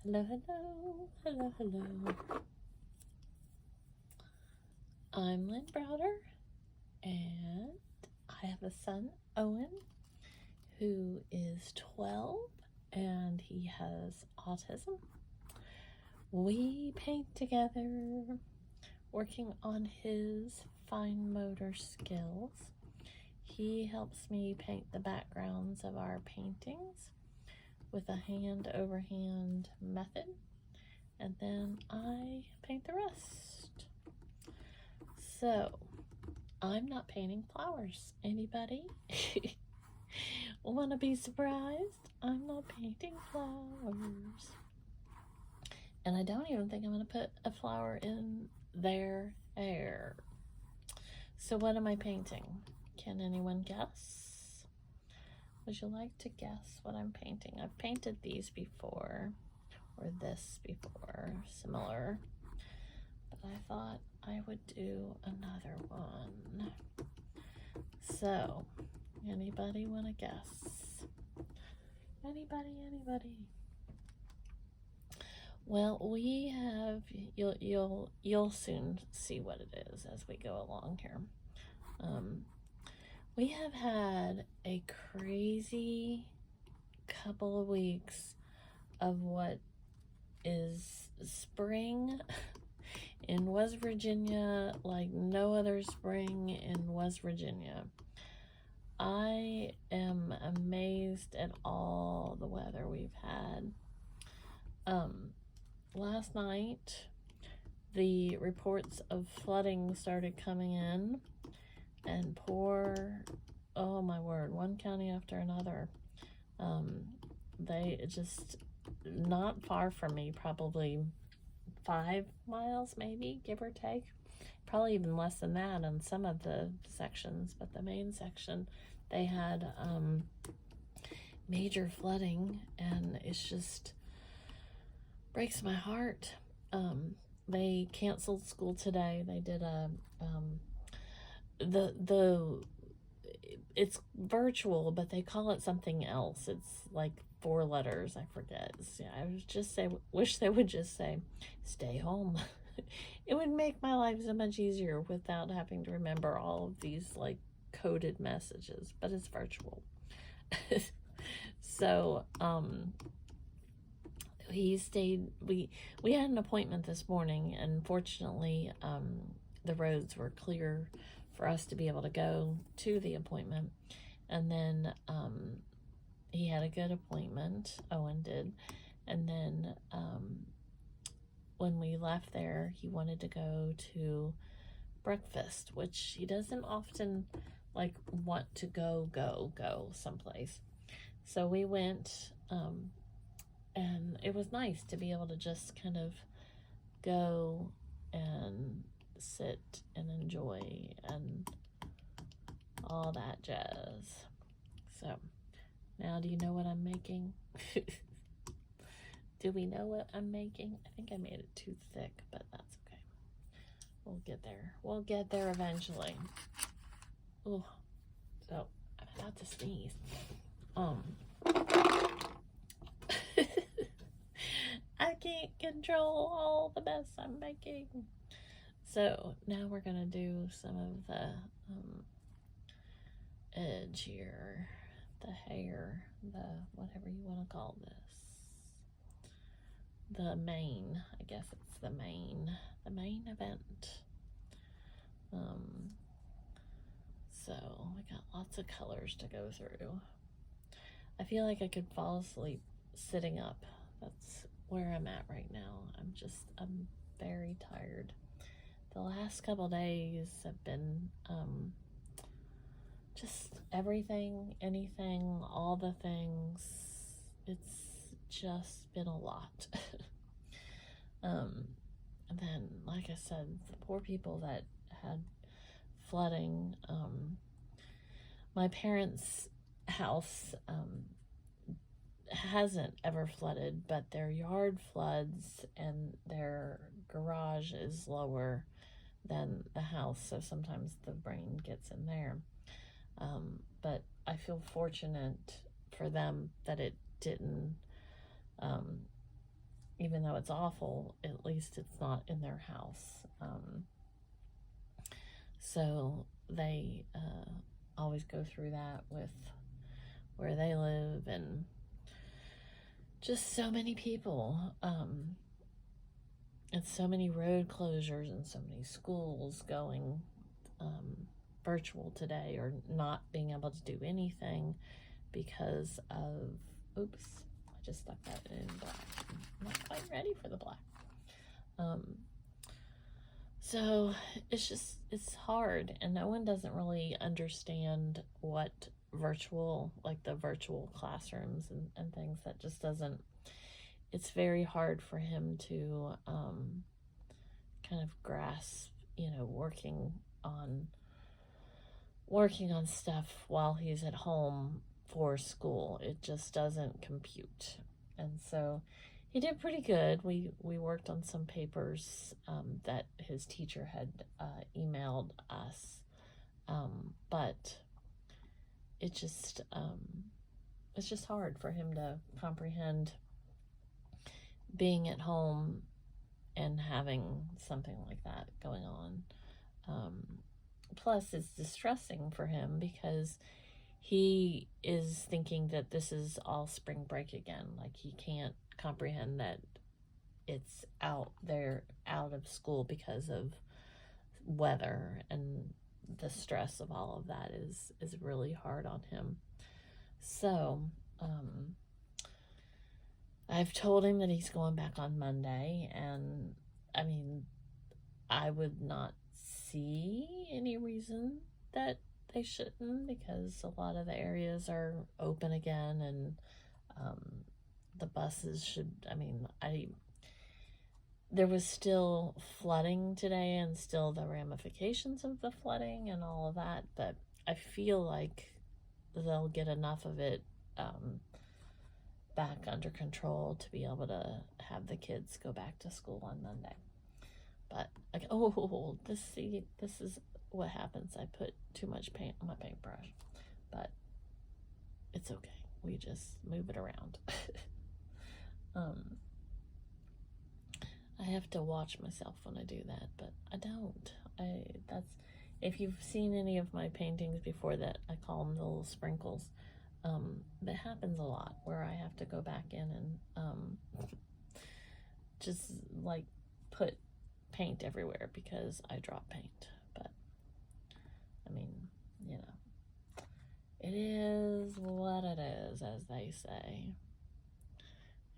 Hello, hello, hello, hello. I'm Lynn Browder, and I have a son, Owen, who is 12, and he has autism. We paint together, working on his fine motor skills. He helps me paint the backgrounds of our paintings with a hand-over-hand method, and then I paint the rest. So, I'm not painting flowers. Anybody want to be surprised? I'm not painting flowers. And I don't even think I'm going to put a flower in their hair. So what am I painting? Can anyone guess? Would you like to guess what I'm painting? I've painted these before, or this before, similar. But I thought I would do another one. So, anybody want to guess? Anybody? Well, we have, you'll soon see what it is as we go along here. We have had a crazy couple of weeks of what is spring in West Virginia like no other spring in West Virginia. I am amazed at all the weather we've had. Last night, the reports of flooding started coming in, and oh my word, one county after another. They just, not far from me, probably 5 miles maybe, give or take. Probably even less than that on some of the sections, but the main section, they had major flooding, and it's just breaks my heart. They canceled school today. They did it's virtual, but they call it something else. It's like 4 letters, I forget. Yeah, wish they would just say, stay home. It would make my life so much easier without having to remember all of these like coded messages, but it's virtual. So, he stayed, we had an appointment this morning, and fortunately, the roads were clear for us to be able to go to the appointment. And then, he had a good appointment, Owen did. And then, when we left there, he wanted to go to breakfast, which he doesn't often like want to go someplace. So we went, and it was nice to be able to just kind of go and sit and enjoy and all that jazz. So, now do you know what I'm making? Do we know what I'm making? I think I made it too thick, but that's okay. We'll get there. We'll get there eventually. Oh, so I'm about to sneeze. I can't control all the mess I'm making. So now we're gonna do some of the edge here, the hair, the whatever you want to call this, the main, I guess it's the main event. So we got lots of colors to go through. I feel like I could fall asleep sitting up. That's where I'm at right now. I'm very tired. The last couple days have been just everything, anything, all the things. It's just been a lot. And then, like I said, the poor people that had flooding. My parents' house hasn't ever flooded, but their yard floods and their garage is lower than the house, so sometimes the rain gets in there. But I feel fortunate for them that it didn't even though it's awful, at least it's not in their house. So they always go through that with where they live, and just so many people, and so many road closures, and so many schools going virtual today, or not being able to do anything because of, oops, I just stuck that in black. I'm not quite ready for the black. So it's hard, and no one doesn't really understand what virtual, like the virtual classrooms and things, that just doesn't, it's very hard for him to kind of grasp, working on stuff while he's at home for school. It just doesn't compute. And so he did pretty good. We worked on some papers that his teacher had emailed us, but it's just hard for him to comprehend being at home and having something like that going on. Plus, it's distressing for him because he is thinking that this is all spring break again. Like, he can't comprehend that it's out of school because of weather, and the stress of all of that is really hard on him. So I've told him that he's going back on Monday, and I mean, I would not see any reason that they shouldn't, because a lot of the areas are open again, and the buses should, there was still flooding today, and still the ramifications of the flooding and all of that, but I feel like they'll get enough of it back under control to be able to have the kids go back to school on Monday. But like, this is what happens. I put too much paint on my paintbrush, but it's okay. We just move it around. I have to watch myself when I do that, but I don't. If you've seen any of my paintings before, that I call them the little sprinkles. That happens a lot, where I have to go back in and just like put paint everywhere because I drop paint. But it is what it is, as they say.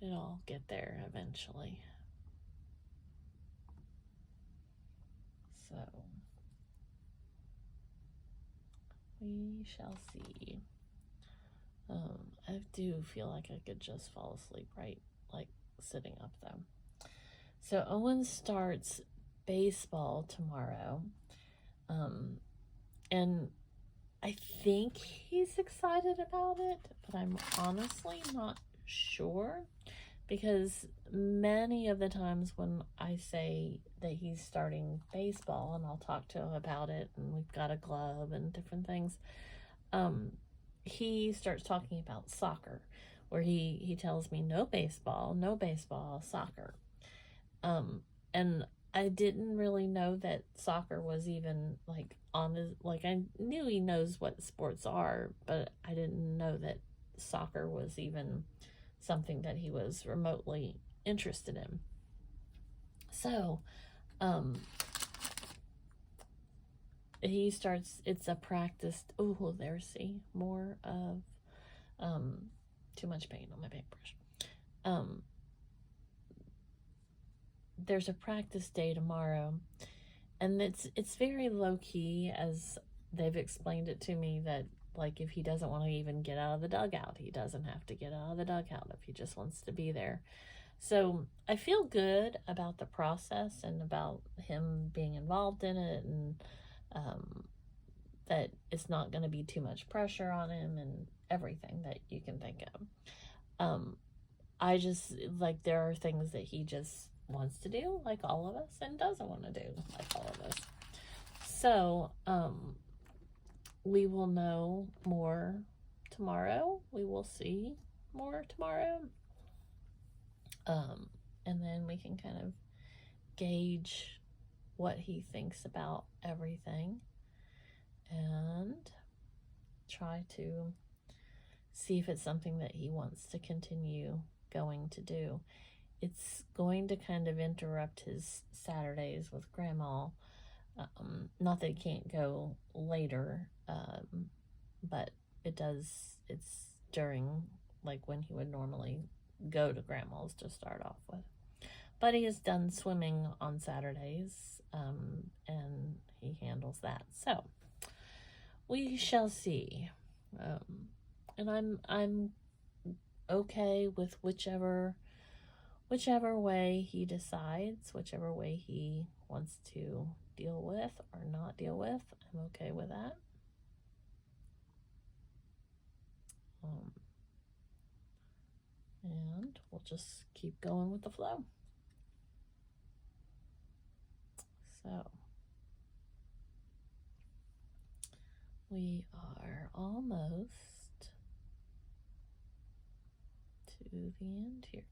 It'll get there eventually. So we shall see. I do feel like I could just fall asleep right, like sitting up though. So Owen starts baseball tomorrow, and I think he's excited about it, but I'm honestly not sure, because many of the times when I say that he's starting baseball, and I'll talk to him about it, and we've got a glove and different things, he starts talking about soccer, where he tells me no baseball, soccer. And I didn't really know that soccer was even like on his, like, I knew he knows what sports are, but I didn't know that soccer was even something that he was remotely interested in. So, he starts, it's a practice. Oh, there's, see, more of, too much paint on my paintbrush. There's a practice day tomorrow, and it's very low-key, as they've explained it to me, that like if he doesn't want to even get out of the dugout, he doesn't have to get out of the dugout if he just wants to be there. So I feel good about the process and about him being involved in it, and that it's not going to be too much pressure on him, and everything that you can think of. I just, like, there are things that he just wants to do, like all of us, and doesn't want to do, like all of us. So, we will know more tomorrow. We will see more tomorrow. and then we can kind of gauge what he thinks about everything and try to see if it's something that he wants to continue going to do. It's going to kind of interrupt his Saturdays with Grandma. Not that he can't go later, but it's during, like, when he would normally go to Grandma's to start off with. But he has done swimming on Saturdays, and he handles that. So we shall see. And I'm okay with whichever way he decides, whichever way he wants to deal with or not deal with. I'm okay with that. And we'll just keep going with the flow. So we are almost to the end here.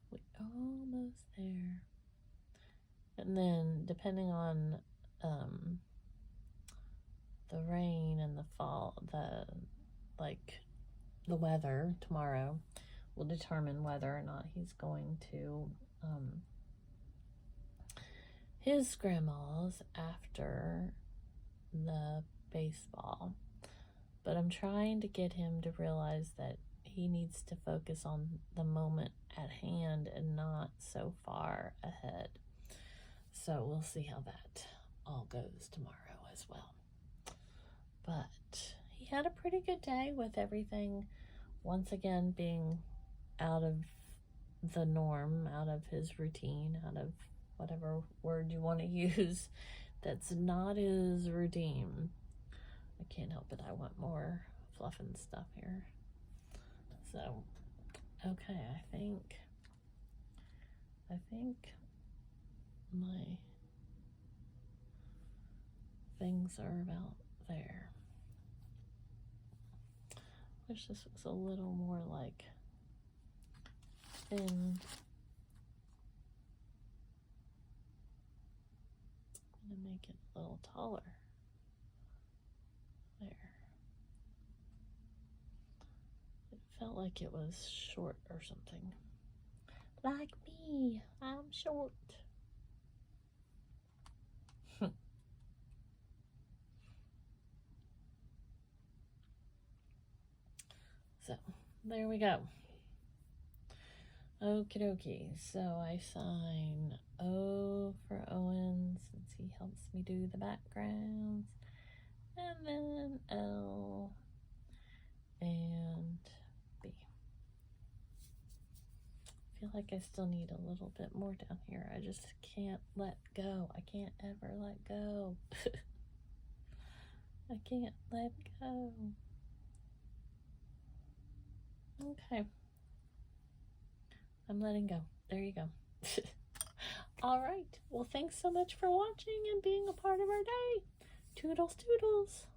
We're almost there. And then, depending on the rain and the fall, the weather tomorrow will determine whether or not he's going to his grandma's after the baseball. But I'm trying to get him to realize that he needs to focus on the moment at hand and not so far ahead. So we'll see how that all goes tomorrow as well. But he had a pretty good day with everything once again being out of the norm, out of his routine, out of whatever word you want to use that's not his routine. I can't help it. I want more fluff and stuff here. So, okay, I think my things are about there. Wish this was a little more like thin. I'm gonna make it a little taller. There. It felt like it was short or something. Like me, I'm short. So, there we go. Okie dokie. So I sign O for Owen since he helps me do the backgrounds. And then L and B. I feel like I still need a little bit more down here. I just can't let go. I can't ever let go. I can't let go. Okay. I'm letting go. There you go. All right. Well, thanks so much for watching and being a part of our day. Toodles, toodles.